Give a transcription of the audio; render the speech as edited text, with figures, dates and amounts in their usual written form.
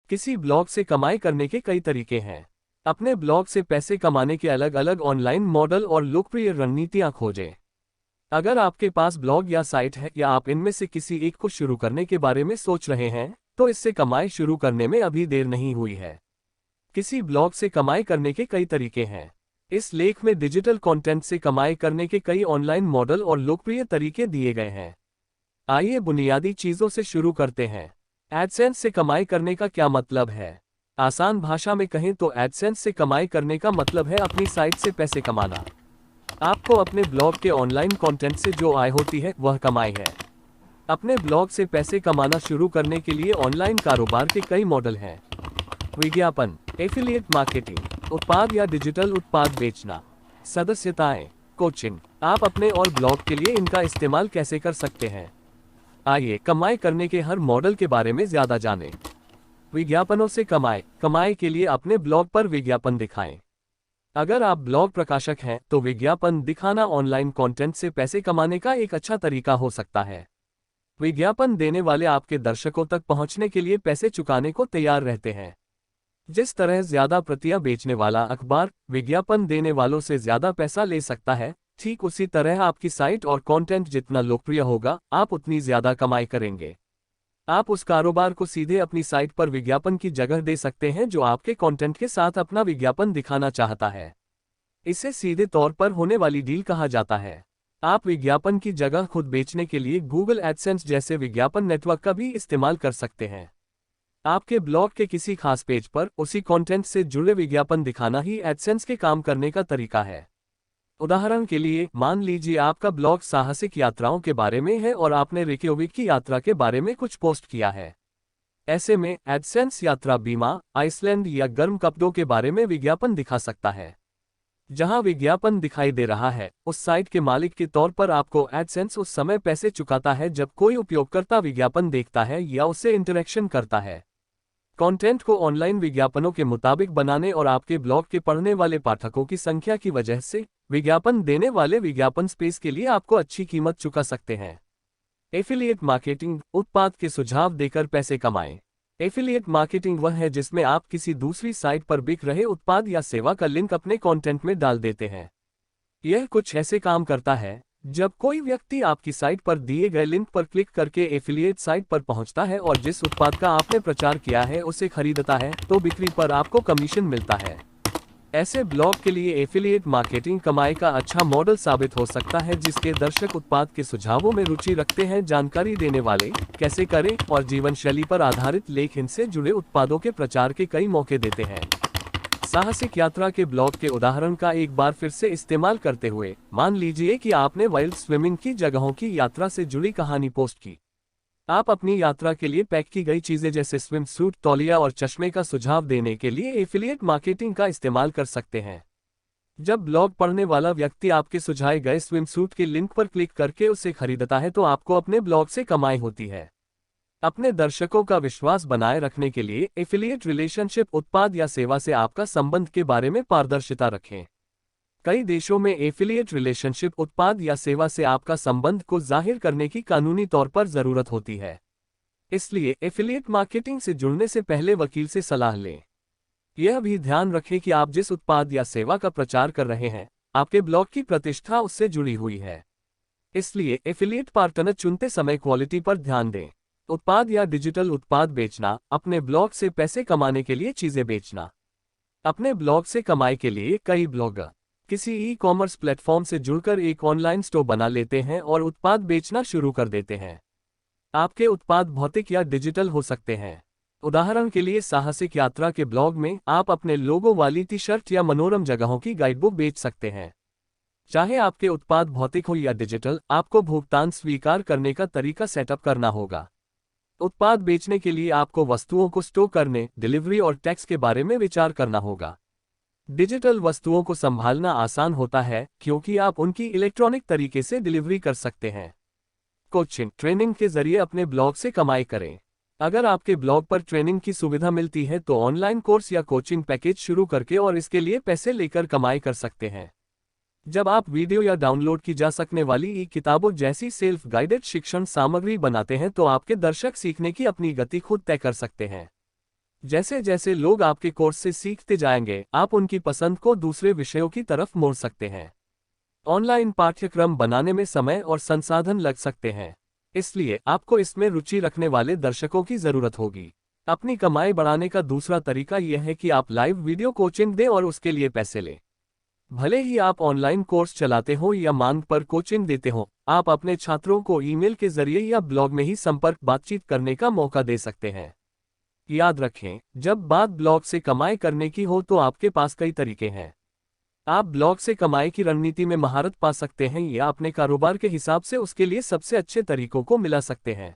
किसी ब्लॉग से कमाई करने के कई तरीके हैं। अपने ब्लॉग से पैसे कमाने के अलग अलग ऑनलाइन मॉडल और लोकप्रिय रणनीतियां खोजें। अगर आपके पास ब्लॉग या साइट है या आप इनमें से किसी एक को शुरू करने के बारे में सोच रहे हैं, तो इससे कमाई शुरू करने में अभी देर नहीं हुई है। किसी ब्लॉग से कमाई करने के कई तरीके हैं। इस लेख में डिजिटल कंटेंट से कमाई करने के कई ऑनलाइन मॉडल और लोकप्रिय तरीके दिए गए हैं। आइए बुनियादी चीजों से शुरू करते हैं। एडसेंस से कमाई करने का क्या मतलब है? आसान भाषा में कहें तो एडसेंस से कमाई करने का मतलब है अपनी साइट से पैसे कमाना। आपको अपने ब्लॉग के ऑनलाइन कंटेंट से जो आय होती है वह कमाई है। अपने ब्लॉग से पैसे कमाना शुरू करने के लिए ऑनलाइन कारोबार के कई मॉडल हैं। विज्ञापन, एफिलिएट मार्केटिंग, उत्पाद या डिजिटल उत्पाद बेचना, सदस्यताएं, कोचिंग। आप अपने और ब्लॉग के लिए इनका इस्तेमाल कैसे कर सकते हैं? आइए कमाई करने के हर मॉडल के बारे में ज्यादा जानें। विज्ञापनों से कमाई के लिए अपने ब्लॉग पर विज्ञापन दिखाएं। अगर आप ब्लॉग प्रकाशक हैं तो विज्ञापन दिखाना ऑनलाइन कंटेंट से पैसे कमाने का एक अच्छा तरीका हो सकता है। विज्ञापन देने वाले आपके दर्शकों तक पहुंचने के लिए पैसे चुकाने को तैयार रहते हैं। जिस तरह ज्यादा प्रतियां बेचने वाला अखबार विज्ञापन देने वालों से ज्यादा पैसा ले सकता है, ठीक उसी तरह आपकी साइट और कंटेंट जितना लोकप्रिय होगा, आप उतनी ज्यादा कमाई करेंगे। आप उस कारोबार को सीधे अपनी साइट पर विज्ञापन की जगह दे सकते हैं जो आपके कंटेंट के साथ अपना विज्ञापन दिखाना चाहता है। इसे सीधे तौर पर होने वाली डील कहा जाता है। आप विज्ञापन की जगह खुद बेचने के लिए गूगल एडसेंस जैसे विज्ञापन नेटवर्क का भी इस्तेमाल कर सकते हैं। आपके ब्लॉग के किसी खास पेज पर उसी कंटेंट से जुड़े विज्ञापन दिखाना ही एडसेंस के काम करने का तरीका है। उदाहरण के लिए, मान लीजिए आपका ब्लॉग साहसिक यात्राओं के बारे में है और आपने रेकियोविक की यात्रा के बारे में कुछ पोस्ट किया है। ऐसे में एडसेंस यात्रा बीमा, आइसलैंड या गर्म कपड़ों के बारे में विज्ञापन दिखा सकता है। जहां विज्ञापन दिखाई दे रहा है, उस साइट के मालिक के तौर पर आपको एडसेंस उस समय पैसे चुकाता है जब कोई उपयोगकर्ता विज्ञापन देखता है या उससे इंटरेक्शन करता है। कंटेंट को ऑनलाइन विज्ञापनों के मुताबिक बनाने और आपके ब्लॉग के पढ़ने वाले पाठकों की संख्या की वजह से विज्ञापन देने वाले विज्ञापन स्पेस के लिए आपको अच्छी कीमत चुका सकते हैं। एफिलिएट मार्केटिंग, उत्पाद के सुझाव देकर पैसे कमाएं। एफिलिएट मार्केटिंग वह है जिसमें आप किसी दूसरी साइट पर बिक रहे उत्पाद या सेवा का लिंक अपने कंटेंट में डाल देते हैं। यह कुछ ऐसे काम करता है जब कोई व्यक्ति आपकी साइट पर दिए गए लिंक पर क्लिक करके एफिलिएट साइट पर पहुंचता है और जिस उत्पाद का आपने प्रचार किया है उसे खरीदता है, तो बिक्री पर आपको कमीशन मिलता है। ऐसे ब्लॉग के लिए एफिलिएट मार्केटिंग कमाई का अच्छा मॉडल साबित हो सकता है जिसके दर्शक उत्पाद के सुझावों में रुचि रखते हैं। जानकारी देने वाले, कैसे करें और जीवन शैली पर आधारित लेख इनसे जुड़े उत्पादों के प्रचार के कई मौके देते हैं। साहसिक यात्रा के ब्लॉग के उदाहरण का एक बार फिर से इस्तेमाल करते हुए, मान लीजिए कि आपने वाइल्ड स्विमिंग की जगहों की यात्रा से जुड़ी कहानी पोस्ट की। आप अपनी यात्रा के लिए पैक की गई चीजें जैसे स्विम सूट, तौलिया और चश्मे का सुझाव देने के लिए एफिलिएट मार्केटिंग का इस्तेमाल कर सकते हैं। जब ब्लॉग पढ़ने वाला व्यक्ति आपके सुझाए गए स्विम सूट के लिंक पर क्लिक करके उसे खरीदता है, तो आपको अपने ब्लॉग से कमाई होती है। अपने दर्शकों का विश्वास बनाए रखने के लिए एफिलिएट रिलेशनशिप, उत्पाद या सेवा से आपका संबंध के बारे में पारदर्शिता रखें। कई देशों में एफिलिएट रिलेशनशिप, उत्पाद या सेवा से आपका संबंध को जाहिर करने की कानूनी तौर पर जरूरत होती है। इसलिए एफिलिएट मार्केटिंग से जुड़ने से पहले वकील से सलाह लें। यह भी ध्यान रखें कि आप जिस उत्पाद या सेवा का प्रचार कर रहे हैं, आपके ब्लॉग की प्रतिष्ठा उससे जुड़ी हुई है। इसलिए एफिलिएट पार्टनर चुनते समय क्वालिटी पर ध्यान दें। उत्पाद या डिजिटल उत्पाद बेचना, अपने ब्लॉग से पैसे कमाने के लिए चीजें बेचना। अपने ब्लॉग से कमाई के लिए कई ब्लॉगर किसी ई-कॉमर्स प्लेटफॉर्म से जुड़कर एक ऑनलाइन स्टोर बना लेते हैं और उत्पाद बेचना शुरू कर देते हैं। आपके उत्पाद भौतिक या डिजिटल हो सकते हैं। उदाहरण के लिए, साहसिक यात्रा के ब्लॉग में आप अपने लोगो वाली टी शर्ट या मनोरम जगहों की गाइडबुक बेच सकते हैं। चाहे आपके उत्पाद भौतिक हो या डिजिटल, आपको भुगतान स्वीकार करने का तरीका सेटअप करना होगा। उत्पाद बेचने के लिए आपको वस्तुओं को स्टोर करने, डिलीवरी और टैक्स के बारे में विचार करना होगा। डिजिटल वस्तुओं को संभालना आसान होता है क्योंकि आप उनकी इलेक्ट्रॉनिक तरीके से डिलीवरी कर सकते हैं। कोचिंग, ट्रेनिंग के जरिए अपने ब्लॉग से कमाई करें। अगर आपके ब्लॉग पर ट्रेनिंग की सुविधा मिलती है तो ऑनलाइन कोर्स या कोचिंग पैकेज शुरू करके और इसके लिए पैसे लेकर कमाई कर सकते हैं। जब आप वीडियो या डाउनलोड की जा सकने वाली ई किताबों जैसी सेल्फ गाइडेड शिक्षण सामग्री बनाते हैं तो आपके दर्शक सीखने की अपनी गति खुद तय कर सकते हैं। जैसे जैसे लोग आपके कोर्स से सीखते जाएंगे, आप उनकी पसंद को दूसरे विषयों की तरफ मोड़ सकते हैं। ऑनलाइन पाठ्यक्रम बनाने में समय और संसाधन लग सकते हैं, इसलिए आपको इसमें रुचि रखने वाले दर्शकों की जरूरत होगी। अपनी कमाई बढ़ाने का दूसरा तरीका यह है कि आप लाइव वीडियो कोचिंग दें और उसके लिए पैसे लें। भले ही आप ऑनलाइन कोर्स चलाते हो या मांग पर कोचिंग देते हो, आप अपने छात्रों को ईमेल के जरिए या ब्लॉग में ही संपर्क बातचीत करने का मौका दे सकते हैं। याद रखें, जब बात ब्लॉग से कमाई करने की हो तो आपके पास कई तरीके हैं। आप ब्लॉग से कमाई की रणनीति में महारत पा सकते हैं या अपने कारोबार के हिसाब से उसके लिए सबसे अच्छे तरीकों को मिला सकते हैं।